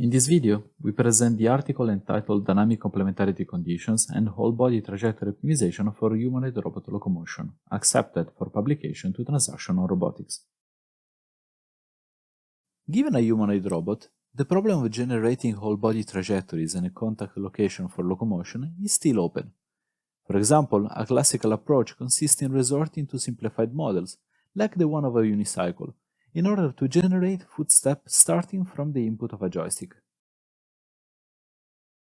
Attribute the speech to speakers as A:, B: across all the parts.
A: In this video, we present the article entitled Dynamic Complementarity Conditions and WholeBody Trajectory Optimization for Humanoid Robot Locomotion, accepted for publication to Transactional Robotics. Given a humanoid robot, the problem of generating whole-body trajectories and a contact location for locomotion is still open. For example, a classical approach consists in resorting to simplified models, like the one of a unicycle, in order to generate footsteps starting from the input of a joystick.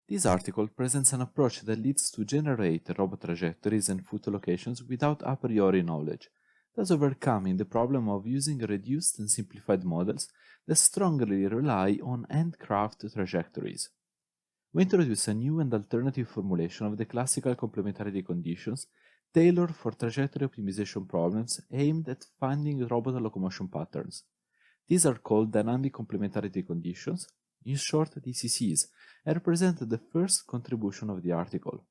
A: This article presents an approach that leads to generate robot trajectories and foot locations without a priori knowledge, thus overcoming the problem of using reduced and simplified models that strongly rely on handcraft trajectories. We introduce a new and alternative formulation of the classical complementarity conditions tailored for trajectory optimization problems aimed at finding robot locomotion patterns. These are called Dynamic Complementarity Conditions, in short DCCs, and represent the first contribution of the article.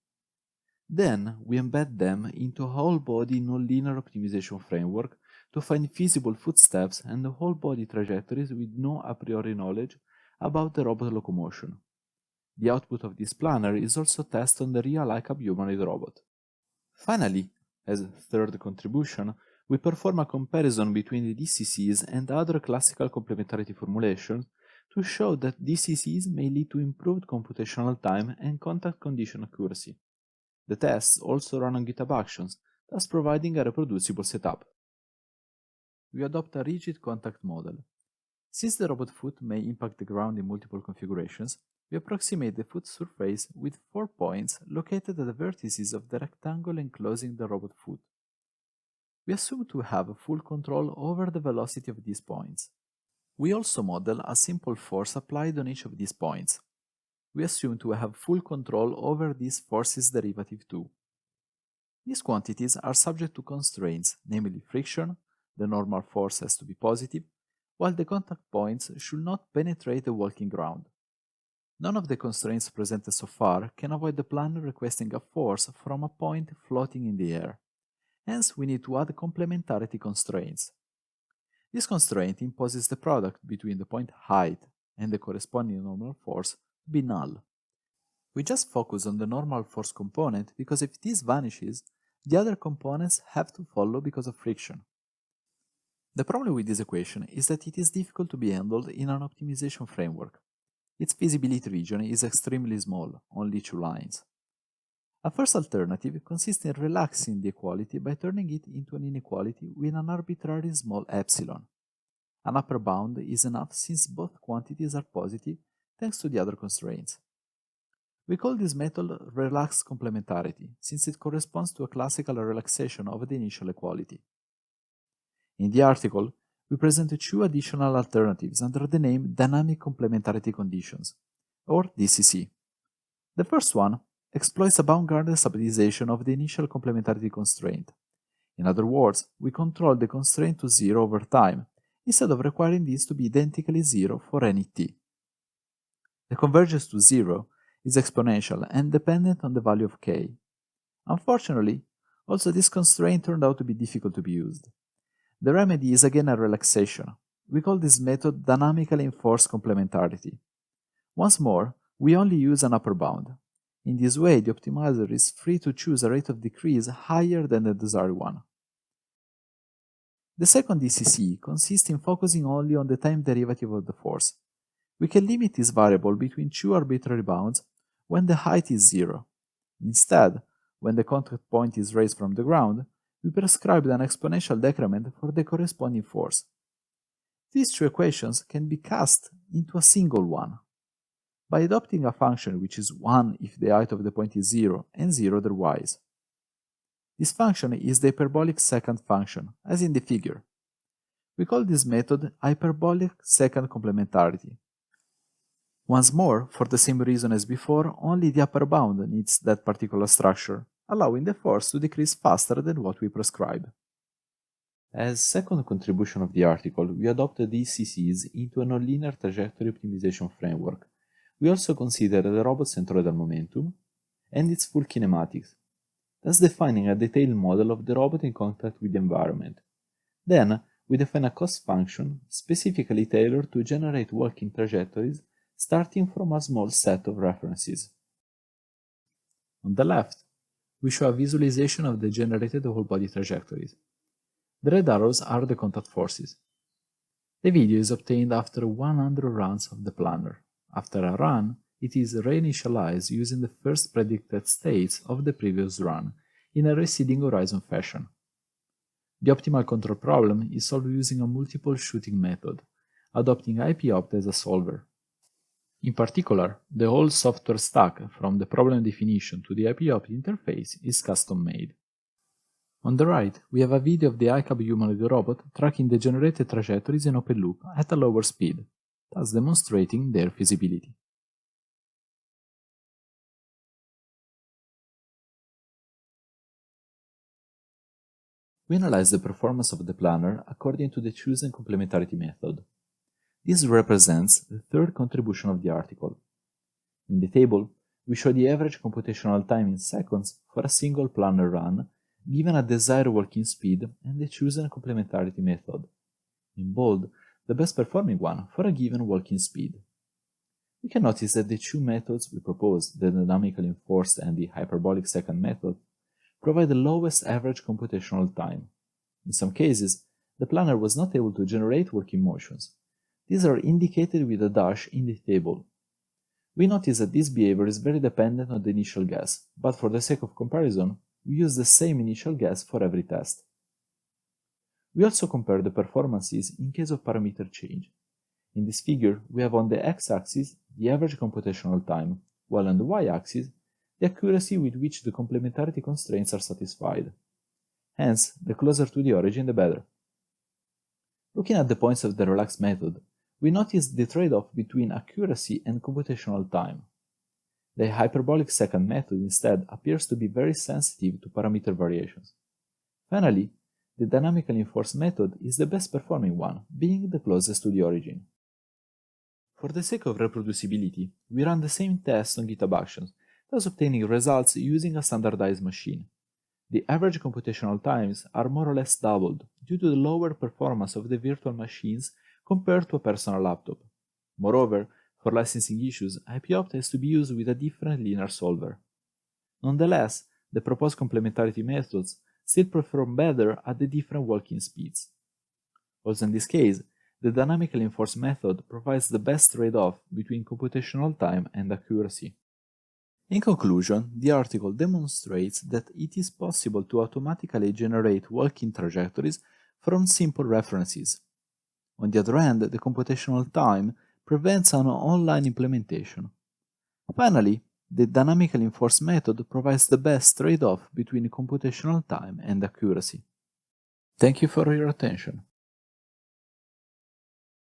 A: Then, we embed them into a whole-body nonlinear optimization framework to find feasible footsteps and whole-body trajectories with no a priori knowledge about the robot locomotion. The output of this planner is also tested on the real iCub humanoid robot. Finally, as a third contribution, we perform a comparison between the DCCs and other classical complementarity formulations to show that DCCs may lead to improved computational time and contact condition accuracy. The tests also run on GitHub Actions, thus providing a reproducible setup. We adopt a rigid contact model. Since the robot foot may impact the ground in multiple configurations, we approximate the foot surface with 4 points located at the vertices of the rectangle enclosing the robot foot. We assume to have full control over the velocity of these points. We also model a simple force applied on each of these points. We assume to have full control over this force's derivative too. These quantities are subject to constraints, namely friction, the normal force has to be positive, while the contact points should not penetrate the walking ground. None of the constraints presented so far can avoid the planner requesting a force from a point floating in the air. Hence, we need to add complementarity constraints. This constraint imposes the product between the point height and the corresponding normal force to be null. We just focus on the normal force component because if this vanishes, the other components have to follow because of friction. The problem with this equation is that it is difficult to be handled in an optimization framework. Its feasibility region is extremely small, only 2 lines. A first alternative consists in relaxing the equality by turning it into an inequality with an arbitrary small epsilon. An upper bound is enough since both quantities are positive thanks to the other constraints. We call this method relaxed complementarity since it corresponds to a classical relaxation of the initial equality. In the article, we present 2 additional alternatives under the name Dynamic Complementarity Conditions, or DCC. The first one exploits a bound-guarded stabilization of the initial complementarity constraint. In other words, we control the constraint to 0 over time, instead of requiring this to be identically 0 for any t. The convergence to 0 is exponential and dependent on the value of k. Unfortunately, also this constraint turned out to be difficult to be used. The remedy is again a relaxation. We call this method dynamically enforced complementarity. Once more, we only use an upper bound. In this way, the optimizer is free to choose a rate of decrease higher than the desired one. The second DCC consists in focusing only on the time derivative of the force. We can limit this variable between 2 arbitrary bounds when the height is 0. Instead, when the contact point is raised from the ground, we prescribe an exponential decrement for the corresponding force. These 2 equations can be cast into a single one by adopting a function which is 1 if the height of the point is 0 and 0 otherwise. This function is the hyperbolic secant function, as in the figure. We call this method hyperbolic secant complementarity. Once more, for the same reason as before, only the upper bound needs that particular structure, allowing the force to decrease faster than what we prescribe. As second contribution of the article, we adopted DCCs into a nonlinear trajectory optimization framework. We also consider the robot's centroidal momentum and its full kinematics, thus defining a detailed model of the robot in contact with the environment. Then, we define a cost function specifically tailored to generate walking trajectories starting from a small set of references. On the left, we show a visualization of the generated whole-body trajectories. The red arrows are the contact forces. The video is obtained after 100 runs of the planner. After a run, it is reinitialized using the first predicted states of the previous run in a receding horizon fashion. The optimal control problem is solved using a multiple shooting method, adopting iPopt as a solver. In particular, the whole software stack from the problem definition to the iPopt interface is custom-made. On the right, we have a video of the iCub humanoid robot tracking the generated trajectories in open loop at a lower speed, thus demonstrating their feasibility. We analyze the performance of the planner according to the chosen complementarity method. This represents the third contribution of the article. In the table, we show the average computational time in seconds for a single planner run, given a desired working speed and the chosen complementarity method. In bold, the best performing one for a given working speed. We can notice that the two methods we propose, the dynamically enforced and the hyperbolic second method, provide the lowest average computational time. In some cases, the planner was not able to generate working motions. These are indicated with a dash in the table. We notice that this behavior is very dependent on the initial guess, but for the sake of comparison, we use the same initial guess for every test. We also compare the performances in case of parameter change. In this figure, we have on the x-axis the average computational time, while on the y-axis the accuracy with which the complementarity constraints are satisfied. Hence, the closer to the origin the better. Looking at the points of the relaxed method, we notice the trade-off between accuracy and computational time. The hyperbolic second method instead appears to be very sensitive to parameter variations. Finally, the dynamically enforced method is the best performing one, being the closest to the origin. For the sake of reproducibility, we run the same test on GitHub Actions, thus obtaining results using a standardized machine. The average computational times are more or less doubled due to the lower performance of the virtual machines compared to a personal laptop. Moreover, for licensing issues, iPopt has to be used with a different linear solver. Nonetheless, the proposed complementarity methods still perform better at the different working speeds. Also in this case, the dynamically enforced method provides the best trade-off between computational time and accuracy. In conclusion, the article demonstrates that it is possible to automatically generate working trajectories from simple references. On the other hand, the computational time prevents an online implementation. Finally, the dynamically enforced method provides the best trade-off between computational time and accuracy. Thank you for your attention.